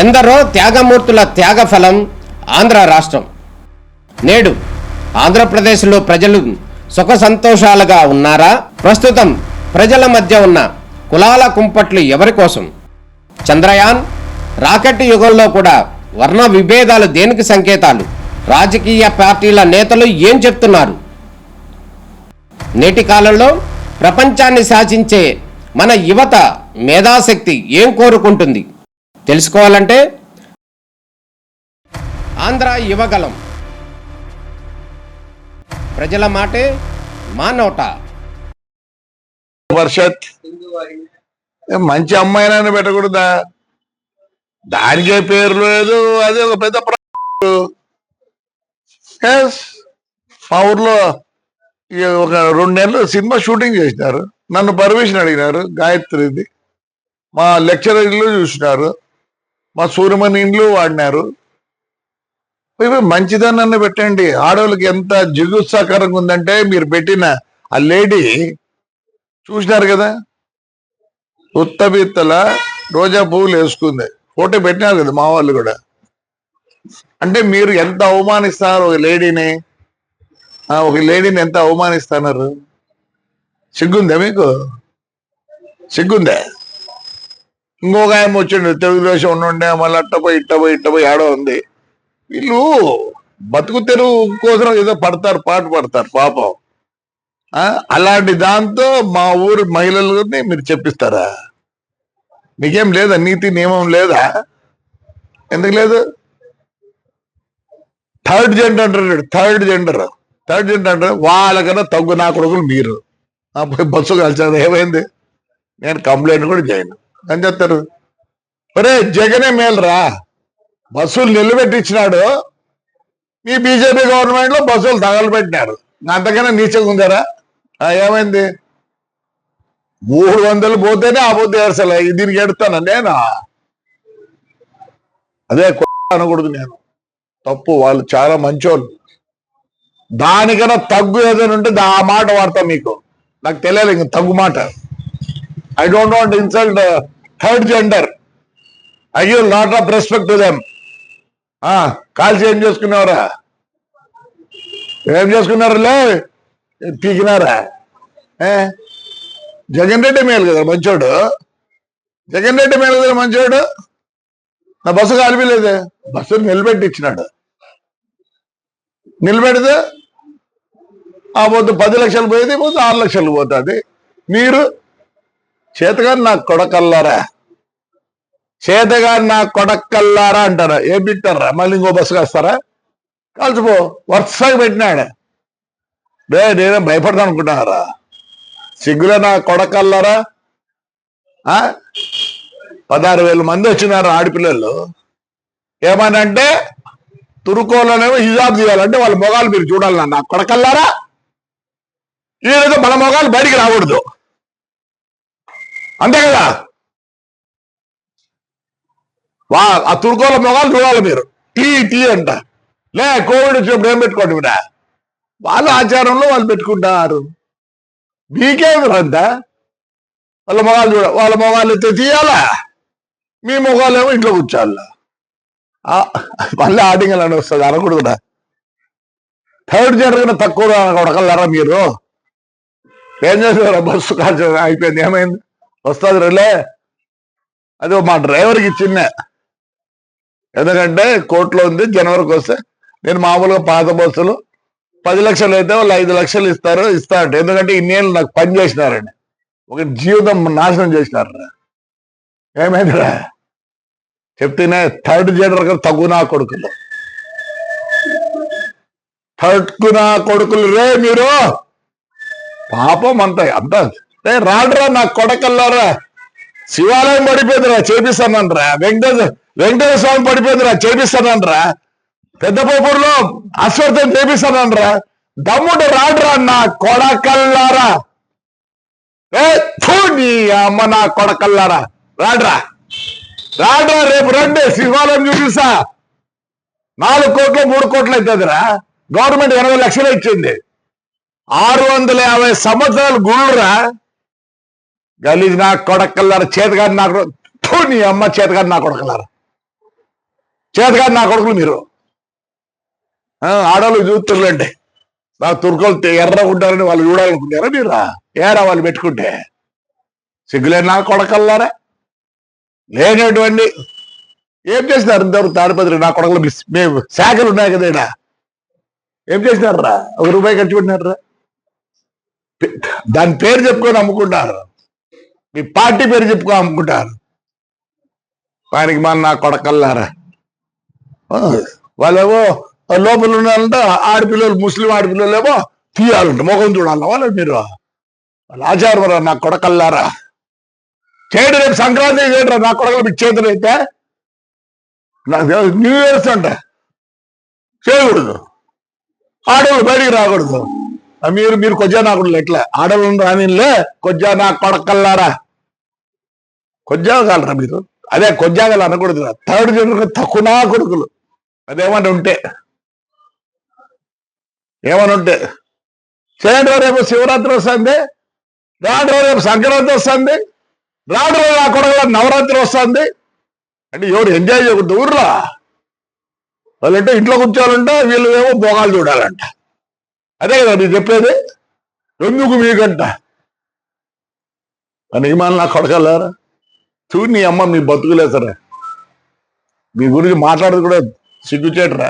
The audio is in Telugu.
ఎందరో త్యాగమూర్తుల త్యాగఫలం ఆంధ్ర రాష్ట్రం. నేడు ఆంధ్రప్రదేశ్లో ప్రజలు సుఖ సంతోషాలుగా ఉన్నారా? ప్రస్తుతం ప్రజల మధ్య ఉన్న కులాల కుంపట్లు ఎవరి కోసం? చంద్రయాన్ రాకెట్ యుగంలో కూడా వర్ణ విభేదాలు దేనికి సంకేతాలు? రాజకీయ పార్టీల నేతలు ఏం చెప్తున్నారు? నేటి కాలంలో ప్రపంచాన్ని శాసించే మన యువత మేధాశక్తి ఏం కోరుకుంటుంది? తెలుసుకోవాలంటే ఆంధ్ర యువగలం. ప్రజల మాటే మా నోట. వర్షత్ మంచి అమ్మాయినని పెట్టకూడదా? దానికే పేరు లేదు. అది ఒక పెద్ద మా ఊర్లో ఒక 2 నెలలు సినిమా షూటింగ్ చేసినారు. నన్ను పర్మిషన్ అడిగినారు. గాయత్రిది మా లెక్చరర్ ఇల్లు చూసినారు, మా సూర్యమణి ఇండ్లు వాడినారు. మంచిదన్న పెట్టండి. ఆడవాళ్ళకి ఎంత జిగుత్సాకరంగా ఉందంటే మీరు పెట్టిన ఆ లేడీ చూసినారు కదా, ఉత్తబిత్తల రోజా పువ్వులు వేసుకుంది. ఫోటో పెట్టినారు కదా మా వాళ్ళు కూడా. అంటే మీరు ఎంత అవమానిస్తారు ఒక లేడీని ఎంత అవమానిస్తున్నారు? సిగ్గుందా మీకు? సిగ్గుందా? ఇంకొక ఆయన వచ్చిండు, తెలుగుదేశం ఉండే, మళ్ళీ ఇట్టపోయి ఆడో ఉంది. వీళ్ళు బతుకు తెరువు కోసం ఏదో పాటు పడతారు పాపం. అలాంటి దాంతో మా ఊరు మహిళలని మీరు చెప్పిస్తారా? మీకేం లేదా? నీతి నియమం లేదా? ఎందుకు లేదు? థర్డ్ జెండర్ అంటారు. థర్డ్ జెండర్ అంటారు. వాళ్ళకన్నా తగ్గు నా కొడుకులు మీరు. పోయి బస్సు కలిసారు. ఏమైంది? నేను కంప్లైంట్ కూడా చేయను అని చెప్తారు. ఒరే జగనే మేలురా, బస్సులు నిలబెట్టించినాడు. మీ బీజేపీ గవర్నమెంట్ లో బస్సులు తగలబెట్టినారు. అంతకన్నా నీచంగా ఉందారా? ఏమైంది? 300 పోతేనే ఆపోతే ఏర్సలే. దీనికి ఎడుతాను నేను. అదే అనకూడదు నేను. తప్పు. వాళ్ళు చాలా మంచోళ్ళు. దానికన్నా తగ్గు ఏదైనా ఉంటే ఆ మాట వాడతా. మీకు నాకు తెలియాలి ఇంక తగ్గు మాట. I don't want insult third gender. I give lot of respect to them. కాల్చి ఏం చేసుకున్నారా? ఏం చేసుకున్నారులే? పీకినారా? జగన్ రెడ్డి మేలు కదా మంచోడు. జగన్ రెడ్డి మేలు కదా మంచోడు. నా బస్సు కాలిపోలేదే. బస్సు నిలబెట్టి ఇచ్చినాడు. నిలబెడితే ఆ పొద్దు 10 లక్షలు పోయేది, పొద్దు 6 లక్షలు పోతుంది. మీరు చేతగాని నాకు కొడకల్లారా, చేతగాని నాకు కొడకల్లారా అంటారా? ఏం పెట్టారా? మళ్ళీ ఇంకో బస్సు కాస్తారా? కలిసిపో. వరుసగా పెట్టినాడు. నేనే భయపడతాను అనుకుంటున్నారా? సిగ్గులే నా కొడకల్లారా. 16,000 మంది వచ్చినారు ఆడపిల్లలు. ఏమనంటే తురుకోలోనేమో హిజాబ్ చేయాలంటే వాళ్ళ మొగాలు మీరు చూడాలి. నా కొడకల్లారా, ఈరోజు మన మొగాలు బయటికి రాకూడదు, అంతే కదా? ఆ తురుకోల మొగాలు చూడాలి మీరు. టీ అంట. లే కోవిడ్ వచ్చినప్పుడు ఏం పెట్టుకోండి కూడా. వాళ్ళ ఆచారంలో వాళ్ళు పెట్టుకుంటారు. మీకేమిరంతా? వాళ్ళ మొగాలు వాళ్ళ మొగాలు ఎత్తే తీయాలా, మీ మొగాలు ఏమో ఇంట్లో కూర్చోాలా. మళ్ళీ ఆడింగల్ అని వస్తుంది. అనకూడదురా. థర్డ్ జనరేషన్ తక్కువ కొడకల్లారా మీరు? ఏం చేస్తారా? బస్సు కాల్చ అయిపోయింది. ఏమైంది? వస్తుంది రేలే. అది మా డ్రైవర్కి ఇచ్చిందే. ఎందుకంటే కోర్టులో ఉంది. జనవరికి వస్తే నేను మామూలుగా పాత బస్సులు 10 లక్షలు అయితే వాళ్ళు 5 లక్షలు ఇస్తారట. ఎందుకంటే ఇన్నేళ్ళు నాకు పని చేసినారని. ఒక జీవితం నాశనం చేసినారా. ఏమైందిరా? చెప్తేనే థర్డ్ జెండర్ తగ్గునా కొడుకులు, తగ్గునా కొడుకులు రే మీరు. పాపం అంతా రాడురా నా కొడకల్లారా. శివాలయం పడిపోయిందిరా, చేపిస్తానంటరా. వెంకటేశ్వర స్వామి పడిపోయిందిరా, చేపిస్తానంటరా. పెద్ద పోపూరులో అశ్వర్థం చేపిస్తానంటరా. దమ్ముడు రాడురా నా కొడకల్లారా. నీ అమ్మ నా కొడకల్లారా. రాడ్రా రేపు రండి, శివాలయం చూపిస్తా. 4 కోట్లు 3 కోట్లు అవుతుందిరా. గవర్నమెంట్ 80 లక్షలు ఇచ్చింది. 650 సంవత్సరాలు గుళ్ళురా. గలీజ్ నా కొడకల్లారా. చేతగాని నాకు నీ అమ్మ చేతగాని నా కొడకల్లారా. చేతకాదు నా కొడుకులు మీరు. ఆడవాళ్ళు చూస్తుంటే నా తుర్కలు ఎర్ర ఉంటారని వాళ్ళు చూడాలనుకుంటారా మీరు? ఏరా వాళ్ళు పెట్టుకుంటే సిగ్గులేని నా కొడకల్లారా లేనటువంటి ఏం చేసినారు ఇంతవరకు తాడిపత్రి నా కొడకలు మేము శాఖలు ఉన్నాయి కదా ఈడ ఏం చేసినారా? ₹1 ఖర్చు పెట్టినారా? దాని పేరు చెప్పుకొని అమ్ముకుంటారు, మీ పార్టీ పేరు చెప్పుకొని అమ్ముకుంటారు. దానికి మన నా కొడకల్లారా వాళ్ళేమో లోపల ఉన్నారంట ఆడపిల్లలు, ముస్లిం ఆడపిల్లలు ఏమో తీయాలంట, ముఖం చూడాలి వాళ్ళు. మీరు వాళ్ళ ఆచారం నా కొడకల్లారా. చేయడం రేపు సంక్రాంతి చేయడరా నా కొడకలు మీకు చేతులు అయితే నాకు న్యూ ఇయర్స్ అంట చేయకూడదు, ఆడవాళ్ళు బయటికి రాకూడదు. మీరు కొజ్జా నాకుడు ఎట్లా ఆడవాళ్ళు రానిలే కొజ్జా నా కొడకల్లారా. కొజ్జా కాలరా మీరు? అదే కొజ్జాగలు అనకూడదు, థర్డ్ జనరేషన్ తక్కువ నా కొడుకులు. అదేమన్నా ఉంటే చేయండి. రేపు శివరాత్రి వస్తుంది, రాడు రేపు సంక్రాంతి వస్తుంది, రాడు నా కొడుకుల నవరాత్రి వస్తుంది. అంటే ఎవరు ఎంజాయ్ చేయకూడదు ఊర్లో? వాళ్ళంటే ఇంట్లో కూర్చోవాలంట, వీళ్ళు ఏమో భోగాలు చూడాలంట. అదే కదా మీరు చెప్పేది? ఎందుకు మీకంట పనికి మాల నా కొడకల్లారా. చూడు నీ అమ్మ మీ బతుకులే సరే, మీ గురించి మాట్లాడదు కూడా సిగ్గుచేటరా.